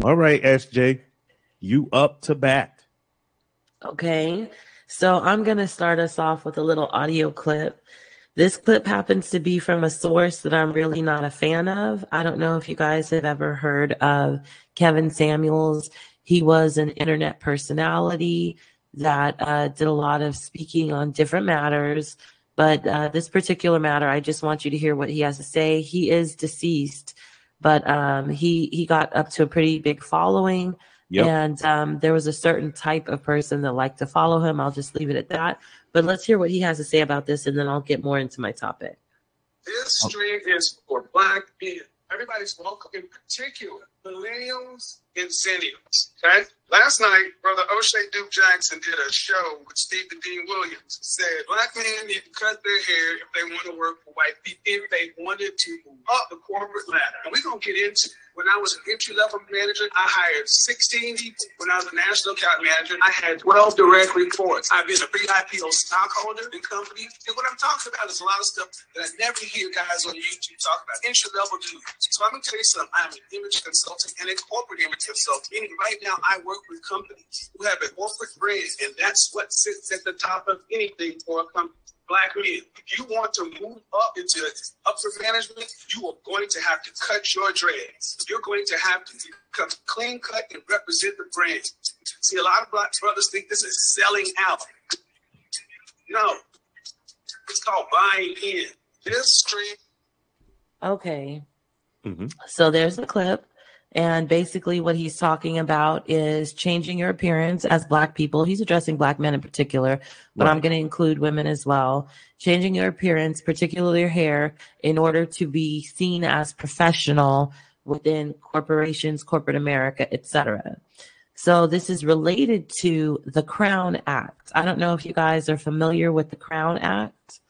All right, SJ, you up to bat. Okay, so I'm going to start us off with a little audio clip. This clip happens to be from a source that I'm really not a fan of. I don't know if you guys have ever heard of Kevin Samuels. He was an internet personality that did a lot of speaking on different matters. But this particular matter, I just want you to hear what he has to say. He is deceased, but he got up to a pretty big following. Yep. And there was a certain type of person that liked to follow him. I'll just leave it at that. But let's hear what he has to say about this, and then I'll get more into my topic. This stream is for Black men. Everybody's welcome, in particular, millennials and seniors. Okay? Last night, Brother O'Shea Duke Jackson did a show with Stephen Dean Williams. He said Black men need to cut their hair if they want to work for white people, if they wanted to move up the corporate ladder. And we're going to get into it. When I was an entry-level manager, I hired 16 people. When I was a national account manager, I had 12 direct reports. I've been a pre-IPO stockholder in companies. And what I'm talking about is a lot of stuff that I never hear guys on YouTube talk about. Entry-level dudes. So I'm going to tell you something. I'm an image consultant and a corporate image consultant. Meaning right now, I work with companies who have a corporate brand, and that's what sits at the top of anything for a company. Black men, if you want to move up into upper management, you are going to have to cut your dreads. You're going to have to become clean cut and represent the brand. See, a lot of Black brothers think this is selling out. No, it's called buying in. This stream. Okay. Mm-hmm. So there's the clip. And basically what he's talking about is changing your appearance as Black people. He's addressing Black men in particular, but I'm going to include women as well. Changing your appearance, particularly your hair, in order to be seen as professional within corporations, corporate America, etc. So this is related to the Crown Act. I don't know if you guys are familiar with the Crown Act.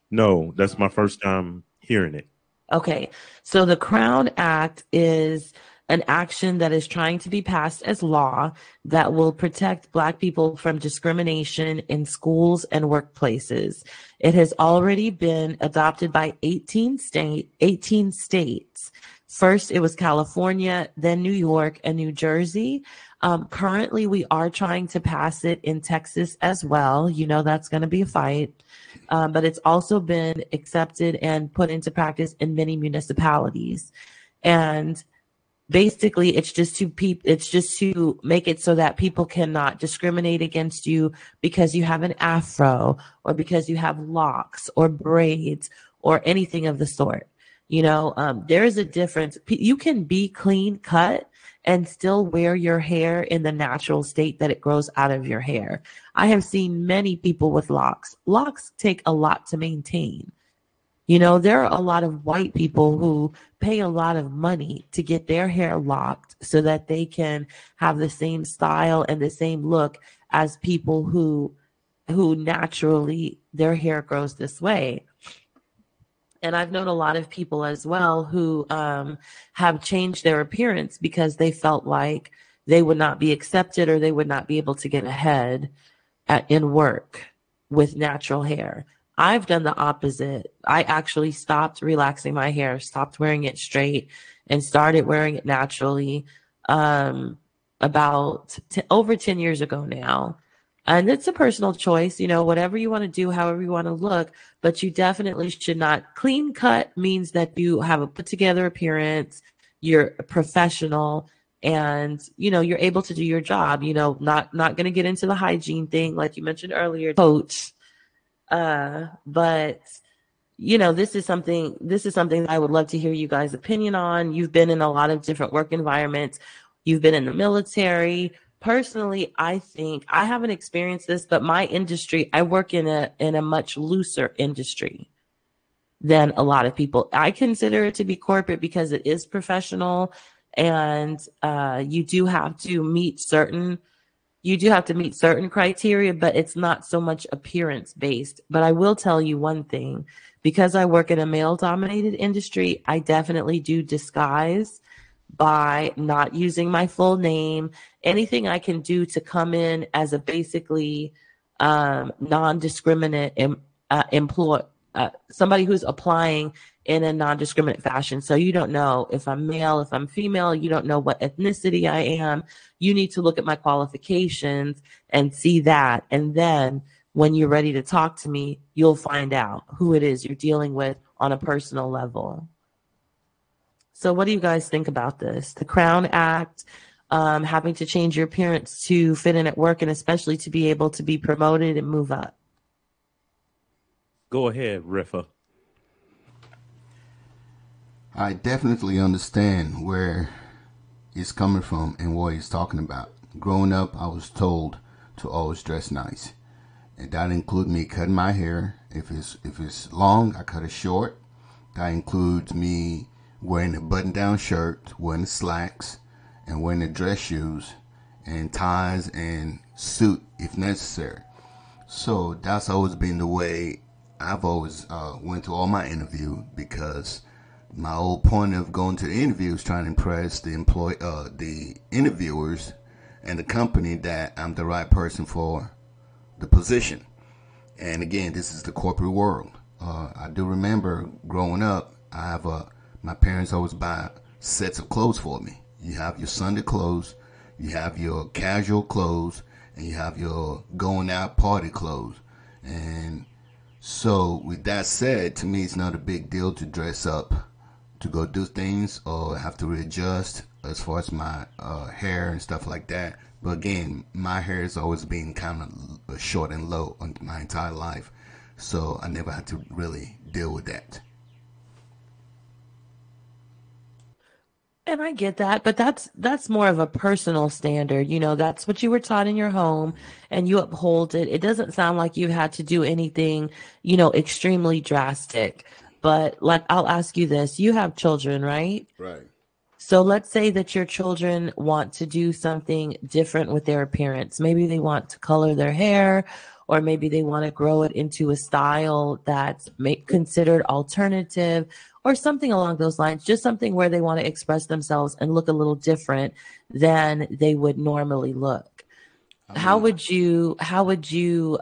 No, that's my first time hearing it. Okay, so the Crown Act is an action that is trying to be passed as law that will protect Black people from discrimination in schools and workplaces. It has already been adopted by 18 states. First, it was California, then New York and New Jersey. Currently, we are trying to pass it in Texas as well. You know, that's going to be a fight. But it's also been accepted and put into practice in many municipalities. And basically, it's just to make it so that people cannot discriminate against you because you have an afro or because you have locks or braids or anything of the sort. You know, there is a difference. You can be clean cut and still wear your hair in the natural state that it grows out of your hair. I have seen many people with locks. Locks take a lot to maintain. You know, there are a lot of white people who pay a lot of money to get their hair locked so that they can have the same style and the same look as people who naturally their hair grows this way. And I've known a lot of people as well who have changed their appearance because they felt like they would not be accepted or they would not be able to get ahead in work with natural hair. I've done the opposite. I actually stopped relaxing my hair, stopped wearing it straight, and started wearing it naturally about over 10 years ago now. And it's a personal choice, you know, whatever you want to do, however you want to look, but you definitely should not. Clean cut means that you have a put together appearance, you're a professional, and, you know, you're able to do your job, you know, not going to get into the hygiene thing, like you mentioned earlier, coach. But, you know, this is something that I would love to hear you guys' opinion on. You've been in a lot of different work environments. You've been in the military. Personally, I think I haven't experienced this, but my industry, I work in a much looser industry than a lot of people. I consider it to be corporate because it is professional, and you do have to meet certain criteria, but it's not so much appearance based. But I will tell you one thing, because I work in a male dominated industry, I definitely do disguise by not using my full name, anything I can do to come in as a basically non-discriminate employee, somebody who's applying in a non-discriminate fashion. So you don't know if I'm male, if I'm female, you don't know what ethnicity I am. You need to look at my qualifications and see that. And then when you're ready to talk to me, you'll find out who it is you're dealing with on a personal level. So what do you guys think about this? The Crown Act, having to change your appearance to fit in at work, and especially to be able to be promoted and move up. Go ahead, Rifa. I definitely understand where it's coming from and what he's talking about. Growing up, I was told to always dress nice, and that includes me cutting my hair. If it's long, I cut it short. That includes me wearing a button-down shirt, wearing the slacks, and wearing the dress shoes, and ties and suit if necessary. So that's always been the way I've always went to all my interview, because my whole point of going to the interview is trying to impress the interviewers and the company that I'm the right person for the position. And again, this is the corporate world. I do remember growing up, my parents always buy sets of clothes for me. You have your Sunday clothes, you have your casual clothes, and you have your going out party clothes. And so with that said, to me, it's not a big deal to dress up to go do things or have to readjust as far as my hair and stuff like that. But again, my hair has always been kind of short and low on my entire life, so I never had to really deal with that. And I get that, but that's more of a personal standard. You know, that's what you were taught in your home and you uphold it. It doesn't sound like you had to do anything, you know, extremely drastic. But like, I'll ask you this. You have children, right? Right. So let's say that your children want to do something different with their appearance. Maybe they want to color their hair, or maybe they want to grow it into a style that's considered alternative, or something along those lines. Just something where they want to express themselves and look a little different than they would normally look. How would you handle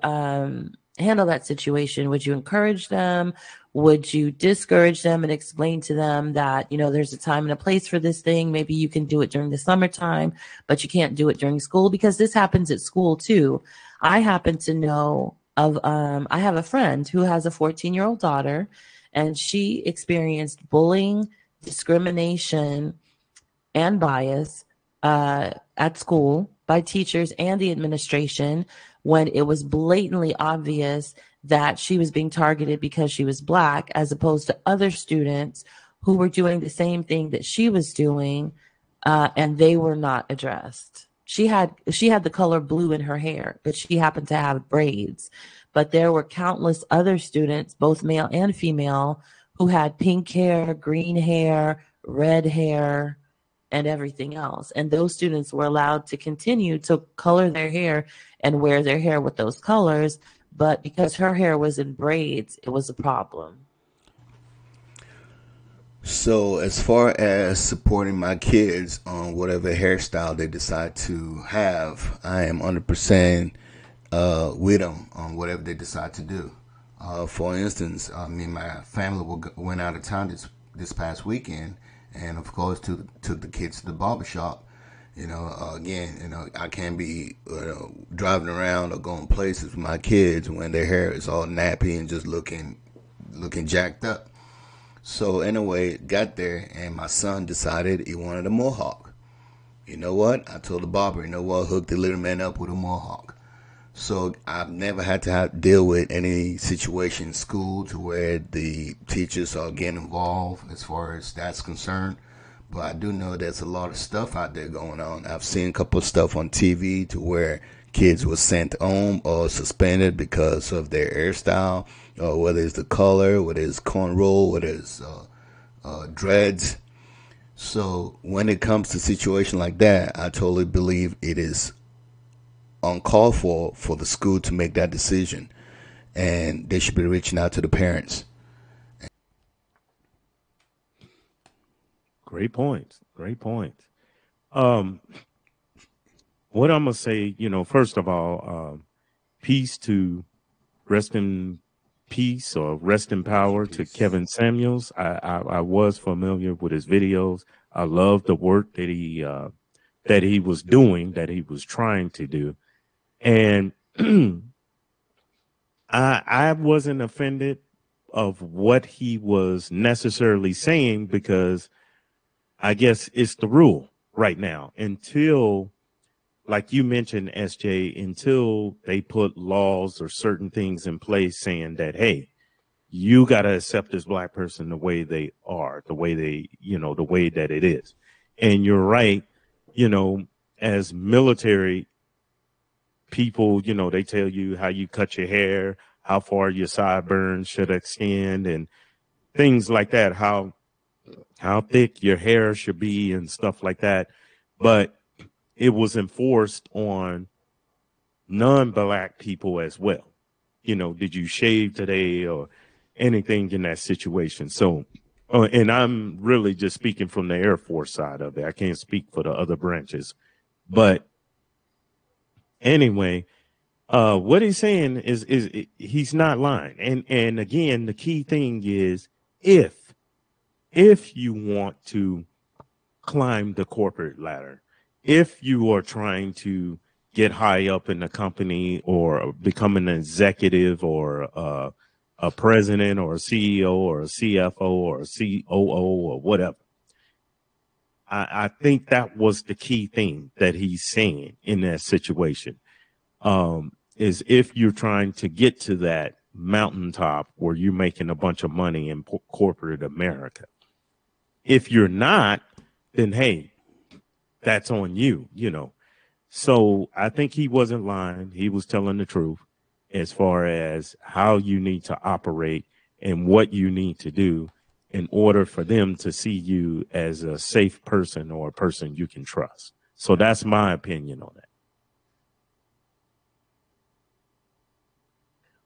that situation? Would you encourage them? Would you discourage them and explain to them that, you know, there's a time and a place for this thing? Maybe you can do it during the summertime, but you can't do it during school, because this happens at school too. I happen to know of, I have a friend who has a 14-year-old daughter, and she experienced bullying, discrimination, and bias at school by teachers and the administration when it was blatantly obvious that she was being targeted because she was Black, as opposed to other students who were doing the same thing that she was doing, and they were not addressed. She had the color blue in her hair, but she happened to have braids. But there were countless other students, both male and female, who had pink hair, green hair, red hair, and everything else. And those students were allowed to continue to color their hair and wear their hair with those colors. But because her hair was in braids, it was a problem. So as far as supporting my kids on whatever hairstyle they decide to have, I am 100% with them on whatever they decide to do. For instance, me and my family went out of town this past weekend, and of course took the kids to the barbershop. You know, again, you know, I can't be driving around or going places with my kids when their hair is all nappy and just looking jacked up. So anyway, got there, and my son decided he wanted a mohawk. You know what? I told the barber, you know what, hook the little man up with a mohawk. So I've never had to deal with any situation in school to where the teachers are getting involved as far as that's concerned. But I do know there's a lot of stuff out there going on. I've seen a couple of stuff on TV to where kids were sent home or suspended because of their hairstyle, or whether it's the color, whether it's cornrow, whether it's dreads. So when it comes to a situation like that, I totally believe it is uncalled for the school to make that decision, and they should be reaching out to the parents. Great point. Great point. What I'm gonna say, you know, first of all, peace to rest in peace or rest in power to Kevin Samuels. I was familiar with his videos. I love the work that he was doing, that he was trying to do. And I wasn't offended of what he was necessarily saying, because I guess it's the rule right now until, like you mentioned, SJ, until they put laws or certain things in place saying that, hey, you got to accept this black person the way they are, the way they, the way that it is. And you're right, as military people, they tell you how you cut your hair, how far your sideburns should extend, and things like that, how thick your hair should be and stuff like that. But it was enforced on non-black people as well. Did you shave today or anything in that situation? So, and I'm really just speaking from the Air Force side of it. I can't speak for the other branches. But anyway, what he's saying is he's not lying. And again, the key thing is, if you want to climb the corporate ladder, if you are trying to get high up in the company or become an executive or a president or a CEO or a CFO or a COO or whatever, I think that was the key thing that he's saying in that situation. Is if you're trying to get to that mountaintop where you're making a bunch of money in corporate America. If you're not, then hey, that's on you, So I think he wasn't lying. He was telling the truth as far as how you need to operate and what you need to do in order for them to see you as a safe person or a person you can trust. So that's my opinion on that.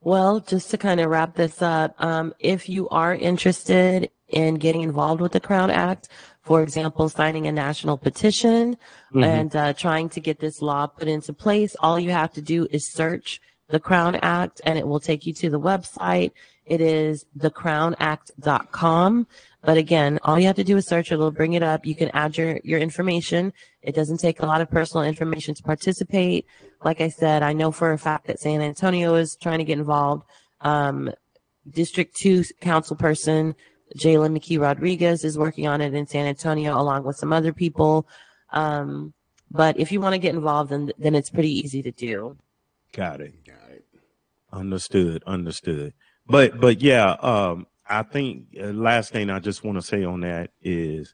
Well, just to kind of wrap this up, if you are interested in getting involved with the Crown Act, for example, signing a national petition and trying to get this law put into place, all you have to do is search the Crown Act and it will take you to the website. It is thecrownact.com. But again, all you have to do is search it. It'll bring it up. You can add your information. It doesn't take a lot of personal information to participate. Like I said, I know for a fact that San Antonio is trying to get involved. District 2 council person, Jalen McKee Rodriguez, is working on it in San Antonio along with some other people. But if you want to get involved, then it's pretty easy to do. Got it. Understood. But yeah, I think last thing I just want to say on that is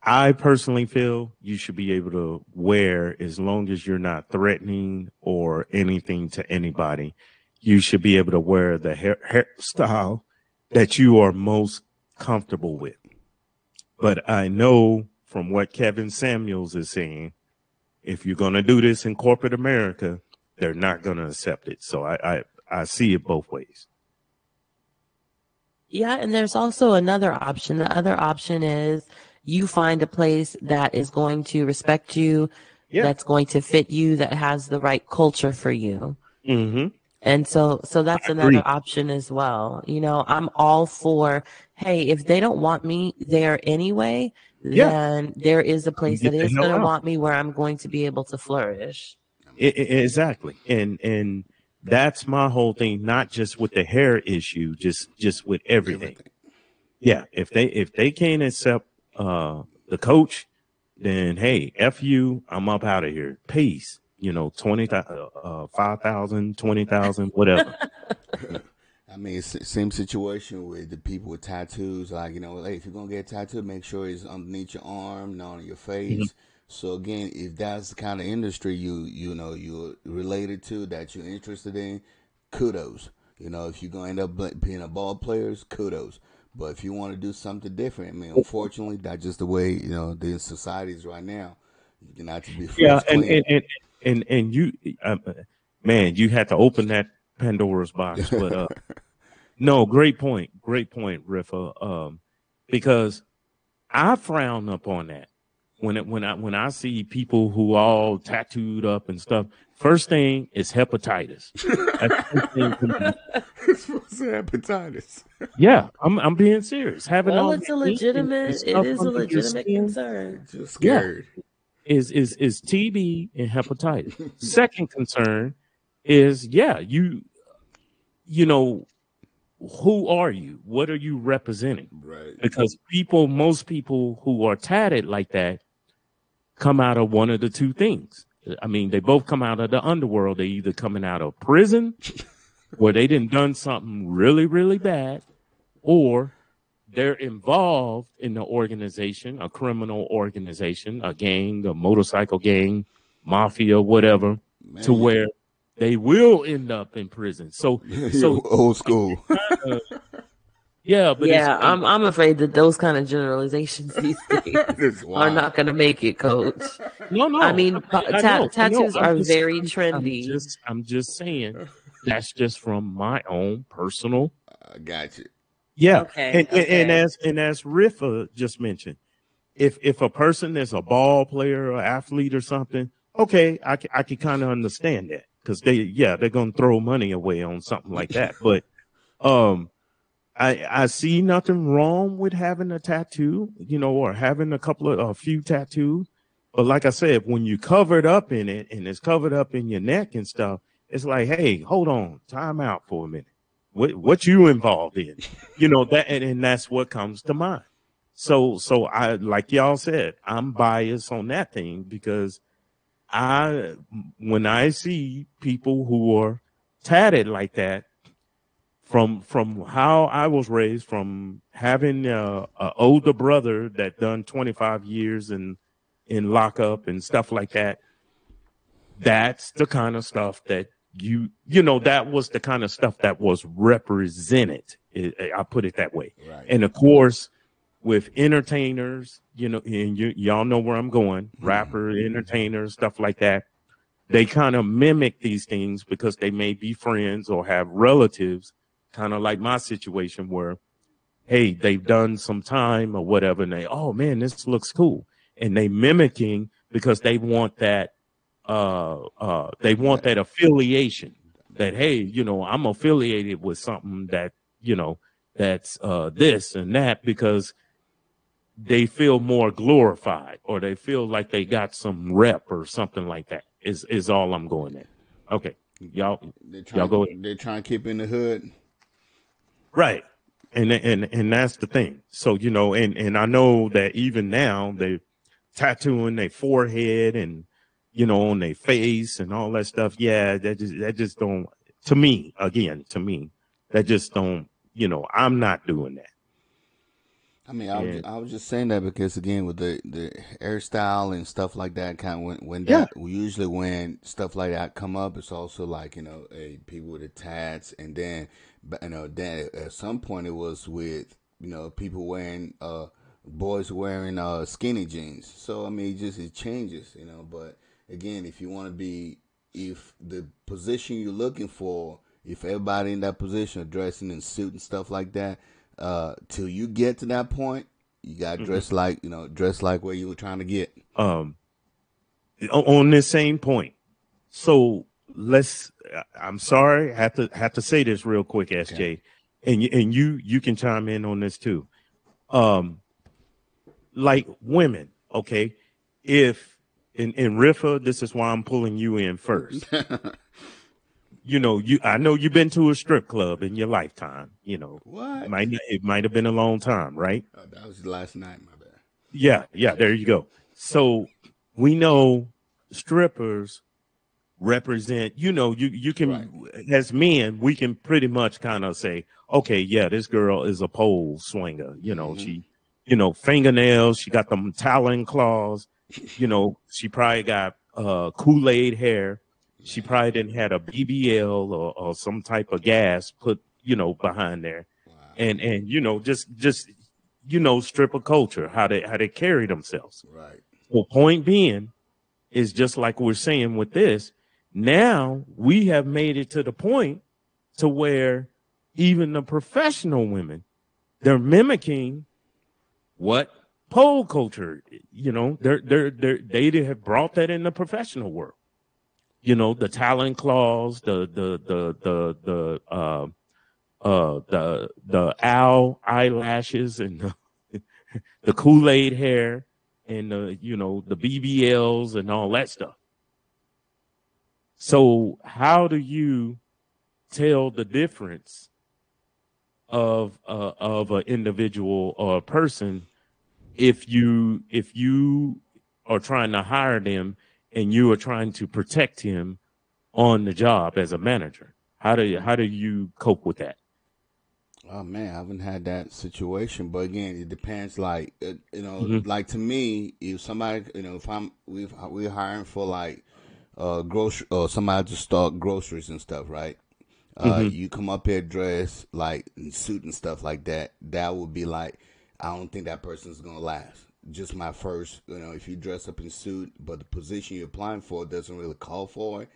I personally feel you should be able to wear, as long as you're not threatening or anything to anybody, you should be able to wear the hairstyle that you are most comfortable with. But I know from what Kevin Samuels is saying, if you're going to do this in corporate America, they're not going to accept it. So I see it both ways. Yeah, and there's also another option. The other option is you find a place that is going to respect you, that's going to fit you, that has the right culture for you. Mm-hmm. And so that's another option as well. I'm all for, hey, if they don't want me there anyway, then there is a place that is going to want me where I'm going to be able to flourish. Exactly. And that's my whole thing, not just with the hair issue, just with everything. Yeah. If they can't accept the coach, then hey, F you, I'm up out of here. Peace. 5,000, 20,000, whatever. I mean, it's the same situation with the people with tattoos. Like, hey, if you're going to get a tattoo, make sure it's underneath your arm, not on your face. Mm-hmm. So again, if that's the kind of industry you're related to, that you're interested in, kudos. If you're going to end up being a ball player, kudos. But if you want to do something different, I mean, unfortunately, that's just the way the society is right now. You can have to be and you, man, you had to open that Pandora's box. But no, great point, Riffa. Because I frown upon that. when I see people who all tattooed up and stuff, first thing is hepatitis. That's the first thing to me. It's supposed to hepatitis. Yeah, I'm being serious. Having Well, all it's that a ink and legitimate. It stuff is a under your legitimate skin, concern. Just yeah, scared. is TB and hepatitis. Second concern is, yeah, you know, who are you? What are you representing? Right. Because most people who are tatted like that come out of one of the two things. I mean, they both come out of the underworld. They either coming out of prison where they done something really, really bad, or they're involved in the organization, a criminal organization, a gang, a motorcycle gang, mafia, whatever, Man, to where they will end up in prison. So old school. yeah, but Yeah, I'm afraid that those kind of generalizations these days It's are wild. not going to make it, Coach. no. I mean, I know. tattoos I'm are just, very trendy. I'm just saying that's just from my own personal. I got you. Yeah, Okay, and okay. as Rifa just mentioned, if a person is a ball player or athlete or something, okay, I can kind of understand that, because they're gonna throw money away on something like that. But I see nothing wrong with having a tattoo, or having a few tattoos. But like I said, when you covered up in it and it's covered up in your neck and stuff, it's like, hey, hold on, time out for a minute. What you involved in? That, and that's what comes to mind. So I, like y'all said, I'm biased on that thing, because when I see people who are tatted like that, from how I was raised, from having a older brother that done 25 years in lockup and stuff like that, that's the kind of stuff that that was the kind of stuff that was represented. I put it that way. Right. And of course, with entertainers, and y'all know where I'm going, rapper, entertainers, stuff like that, they kind of mimic these things because they may be friends or have relatives, kind of like my situation, where, hey, they've done some time or whatever, and oh man, this looks cool. And they mimicking because they want that affiliation, that, hey, I'm affiliated with something that, that's this and that, because they feel more glorified, or they feel like they got some rep or something like that, is all I'm going at. Okay. Y'all go ahead. They're trying to keep in the hood. Right. And that's the thing. So, and I know that even now they tattooing their forehead and, on their face and all that stuff. Yeah, that just don't, to me, that just don't, I'm not doing that. I mean, I was just saying that because, again, with the hairstyle and stuff like that, kind of usually when stuff like that come up, it's also like, people with the tats, and then, then at some point it was with, people wearing, boys wearing skinny jeans. So, I mean, it changes, but again, if the position you're looking for, if everybody in that position are dressing in suit and stuff like that, till you get to that point, you got to dress like where you were trying to get. On this same point. So I'm sorry, have to say this real quick, SJ, okay. and you can chime in on this too. Like women, okay, if in Rifa, this is why I'm pulling you in first. I know you've been to a strip club in your lifetime. What? It might have been a long time, right? That was last night, my bad. Yeah, there you go. So we know strippers represent, you can, right, as men, we can pretty much kind of say, okay, yeah, this girl is a pole swinger. She, fingernails, she got them talon claws, she probably got Kool-Aid hair. She probably didn't had a BBL or some type of gas put, behind there. Wow. And just stripper culture, how they carry themselves. Right. Well, point being is, just like we're saying with this, now we have made it to the point to where even the professional women, they're mimicking what pole culture, they have brought that in the professional world. The talent clause, the owl eyelashes, and the Kool-Aid hair, and the BBLs and all that stuff. So how do you tell the difference of an individual or a person if you are trying to hire them and you are trying to protect him on the job as a manager? How do you cope with that? Oh man, I haven't had that situation, but again, it depends. Like Mhm. like to me, if somebody, if we're hiring for like grocery or somebody to stock groceries and stuff, right? Mhm. You come up here dressed like in suit and stuff like that. That would be like, I don't think that person's gonna last. Just my first, if you dress up in suit, but the position you're applying for doesn't really call for it.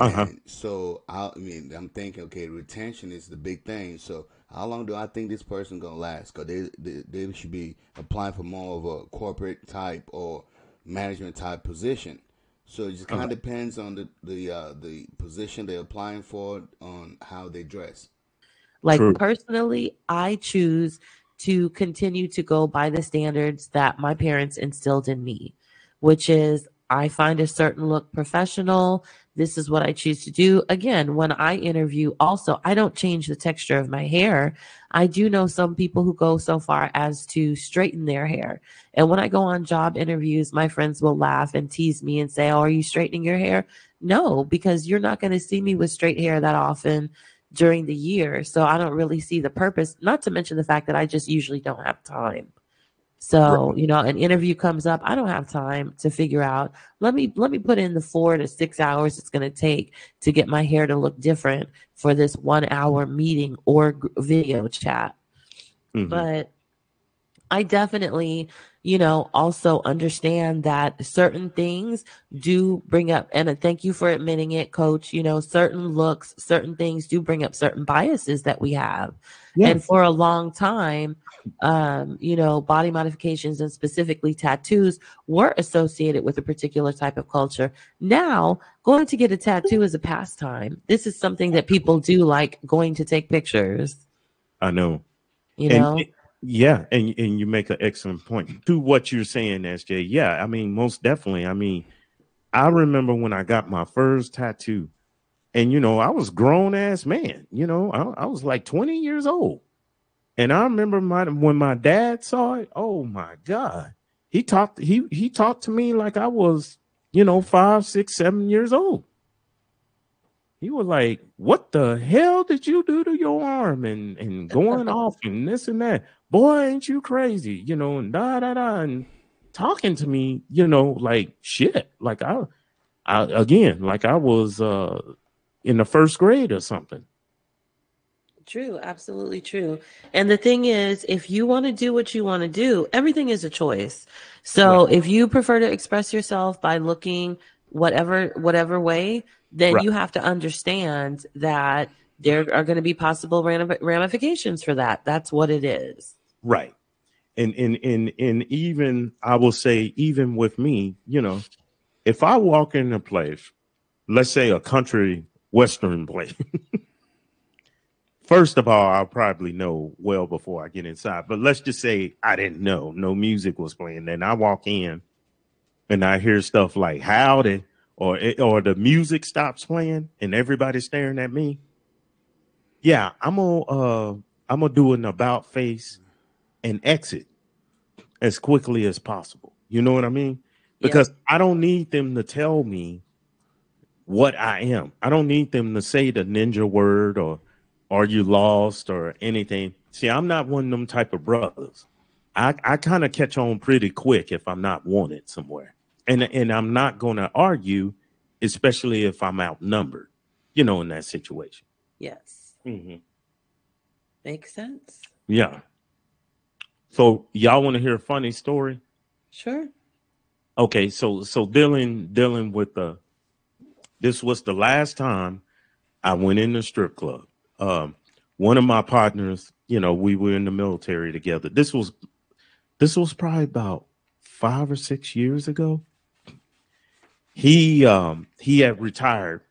Uh-huh. And so I'm thinking, okay, retention is the big thing. So how long do I think this person gonna last? Because they should be applying for more of a corporate type or management type position. So it just kind Uh-huh. of depends on the position they're applying for, on how they dress. Like True. personally, I choose to continue to go by the standards that my parents instilled in me, which is I find a certain look professional. This is what I choose to do. Again, when I interview, also, I don't change the texture of my hair. I do know some people who go so far as to straighten their hair. And when I go on job interviews, my friends will laugh and tease me and say, "Oh, are you straightening your hair?" No, because you're not going to see me with straight hair that often during the year. So I don't really see the purpose, not to mention the fact that I just usually don't have time. So, Right. an interview comes up, I don't have time to figure out, let me put in the 4 to 6 hours it's going to take to get my hair to look different for this 1 hour meeting or video chat. Mhm. But I definitely, also understand that certain things do bring up, and thank you for admitting it, coach. Certain looks, certain things do bring up certain biases that we have. Yeah. And for a long time, body modifications and specifically tattoos were associated with a particular type of culture. Now, going to get a tattoo is a pastime. This is something that people do, like going to take pictures, I know. you And know? yeah, and you make an excellent point to what you're saying, SJ. Yeah, I mean, most definitely. I mean, I remember when I got my first tattoo, and I was grown ass man. I was like 20 years old, and I remember when my dad saw it. Oh my god, he talked to me like I was 5, 6, 7 years old. He was like, "What the hell did you do to your arm?" and going off and this and that. Boy, ain't you crazy? And da da da, and talking to me, like shit. Like I again, like I was in the first grade or something. True, absolutely true. And the thing is, if you want to do what you want to do, everything is a choice. Right. So if you prefer to express yourself by looking whatever way, then Right. you have to understand that there are going to be possible ramifications for that. That's what it is. Right. And even I will say, even with me, if I walk in a place, let's say a country western place. First of all, I'll probably know well before I get inside. But let's just say I didn't know. No music was playing. Then I walk in and I hear stuff like howdy, or the music stops playing and everybody's staring at me. Yeah, I'm gonna do an about face and exit as quickly as possible. You know what I mean? Yep. Because I don't need them to tell me what I am. I don't need them to say the ninja word or are you lost or anything. See, I'm not one of them type of brothers. I kind of catch on pretty quick if I'm not wanted somewhere. And I'm not gonna argue, especially if I'm outnumbered, in that situation. Yes. Hmm. Makes sense. Yeah. So y'all want to hear a funny story? Sure. Okay, so dealing with the this was the last time I went in the strip club. Um, one of my partners, we were in the military together. This was This was probably about 5 or 6 years ago. He had retired,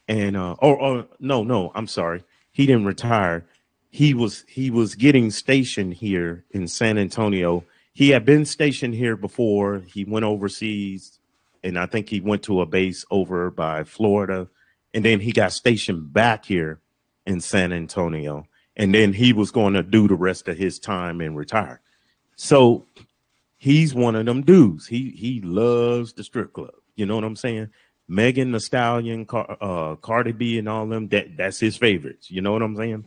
and no, I'm sorry, he didn't retire. He was getting stationed here in San Antonio. He had been stationed here before. He went overseas, and I think he went to a base over by Florida, and then he got stationed back here in San Antonio, and then he was going to do the rest of his time and retire. So he's one of them dudes. He loves the strip club. You know what I'm saying? Megan Thee Stallion, Cardi B, and all them. That's his favorites. You know what I'm saying?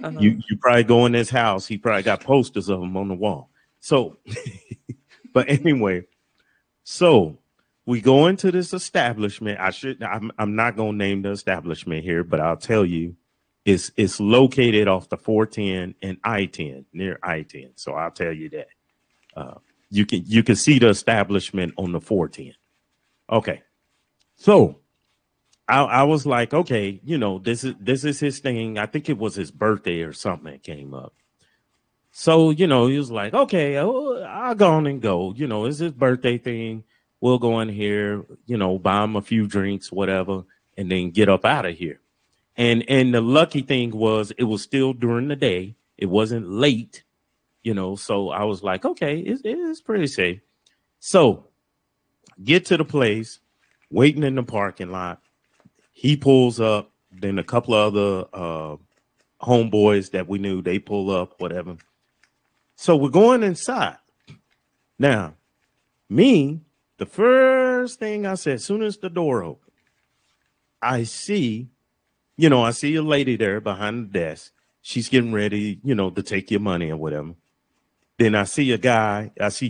Uh-huh. You probably go in his house. He probably got posters of them on the wall. So, but anyway, so we go into this establishment. I'm not gonna name the establishment here, but I'll tell you, it's located off the 410 and I-10 near I-10. So I'll tell you that. You can see the establishment on the 410. Okay, so I was like, okay, this is his thing. I think it was his birthday or something that came up. So he was like, okay, I'll go on and go. It's his birthday thing. We'll go in here, buy him a few drinks, whatever, and then get up out of here. And the lucky thing was it was still during the day. It wasn't late. So I was like, okay, it's pretty safe. So get to the place, waiting in the parking lot. He pulls up. Then a couple of other homeboys that we knew, they pull up, whatever. So we're going inside. Now, the first thing I said, as soon as the door opened, I see a lady there behind the desk. She's getting ready, to take your money or whatever. Then I see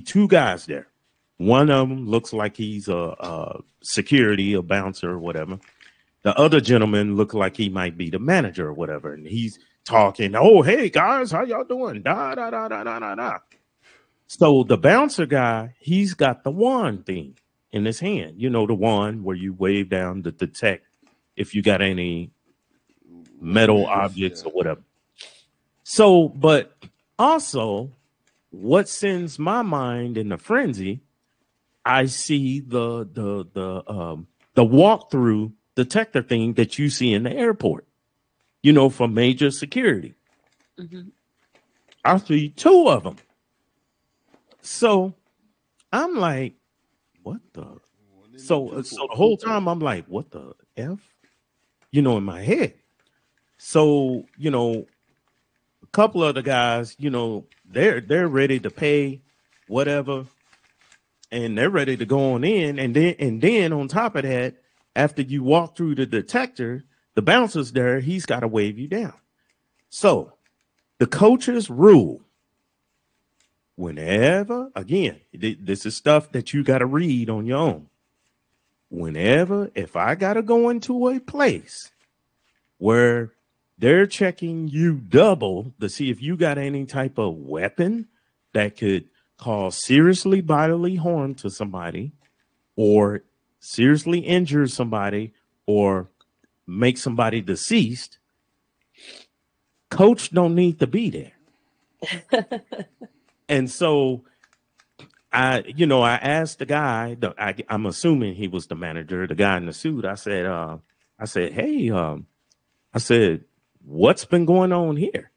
two guys there. One of them looks like he's a security, a bouncer or whatever. The other gentleman looked like he might be the manager or whatever. And he's talking, oh, hey, guys, how y'all doing? Da, da, da, da, da, da, da. So the bouncer guy, he's got the wand thing in his hand. The wand where you wave down to detect if you got any metal objects or whatever. So, but also, what sends my mind in a frenzy, I see the walkthrough detector thing that you see in the airport, for major security. Mm-hmm. I see two of them. So I'm like, what the? So the whole time I'm like, what the F? In my head. So, a couple of the guys, they're ready to pay whatever, and they're ready to go on in. And then on top of that, after you walk through the detector, the bouncer's there, he's got to wave you down. So the coach's rule, whenever, again, this is stuff that you got to read on your own. If I got to go into a place where they're checking you double to see if you got any type of weapon that could cause seriously bodily harm to somebody or seriously injure somebody or make somebody deceased, coach don't need to be there. And so I asked the guy, I'm assuming he was the manager, the guy in the suit. I said, hey, I said, what's been going on here?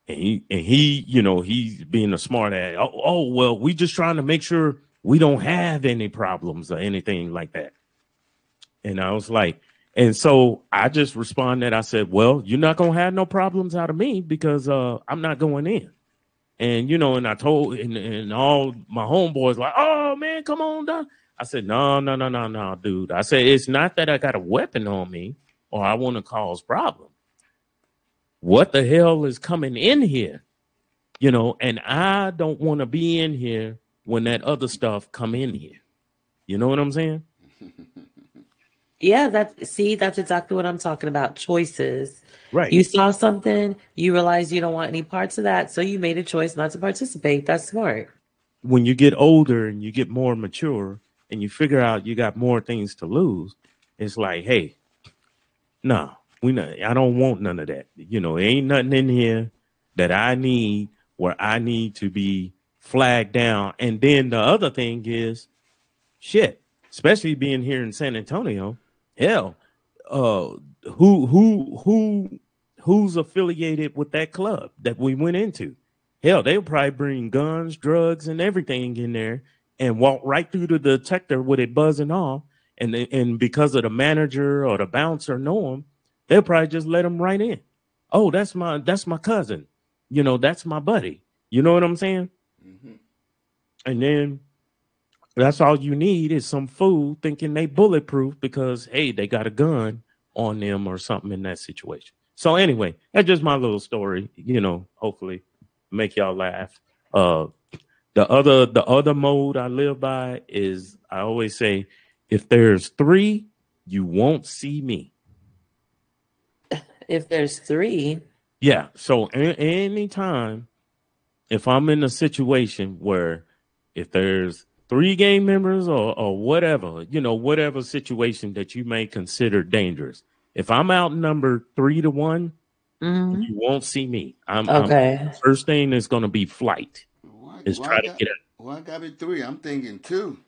And he, he's being a smart ass. Oh, well, we just trying to make sure we don't have any problems or anything like that. And I was like, and so I just responded. I said, well, you're not going to have no problems out of me because I'm not going in. And, and I told, and all my homeboys like, oh, man, come on down. I said, no, dude. I said, it's not that I got a weapon on me or I want to cause problems. What the hell is coming in here? And I don't want to be in here when that other stuff come in here. You know what I'm saying? Yeah, that's exactly what I'm talking about. Choices. Right. You saw something, you realize you don't want any parts of that, so you made a choice not to participate. That's smart. When you get older and you get more mature and you figure out you got more things to lose, it's like, hey, no, I don't want none of that. Ain't nothing in here that I need where I need to be flag down. And then the other thing is, shit, especially being here in San Antonio, hell, uh, who's affiliated with that club that we went into? Hell, they'll probably bring guns, drugs, and everything in there and walk right through the detector with it buzzing off. And because of the manager or the bouncer know him, they'll probably just let him right in. Oh, that's my cousin. You know, that's my buddy. You know what I'm saying? Mm-hmm. And then that's all you need is some fool thinking they bulletproof because, hey, they got a gun on them or something in that situation. So anyway, that's just my little story, you know, hopefully make y'all laugh. The other mode I live by is I always say, if there's 3, you won't see me. If there's 3. Yeah. So anytime if I'm in a situation where if there's 3 gang members or whatever, you know, whatever situation that you may consider dangerous, if I'm outnumbered 3 to 1, you won't see me. I'm first thing is going to be flight. Is try to get out. Why got it 3? I'm thinking 2.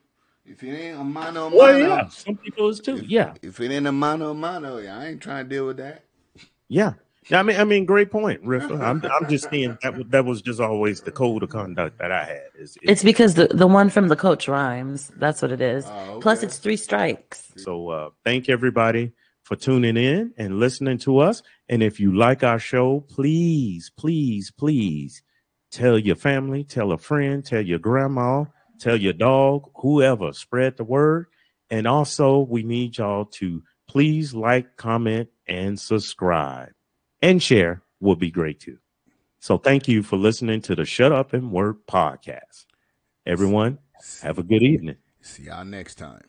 If it ain't a mano, well, yeah, some people is 2. If it ain't a mano, I ain't trying to deal with that. Yeah. I mean, great point, Riffa. I'm just saying that was just always the code of conduct that I had. It's because the one from the coach rhymes. That's what it is. Okay. Plus, it's 3 strikes. So thank everybody for tuning in and listening to us. And if you like our show, please, please, please tell your family, tell a friend, tell your grandma, tell your dog, whoever. Spread the word. And also, we need y'all to please like, comment, and subscribe. And share would be great too. So thank you for listening to the Shut Up and Work podcast. Everyone, have a good evening. See y'all next time.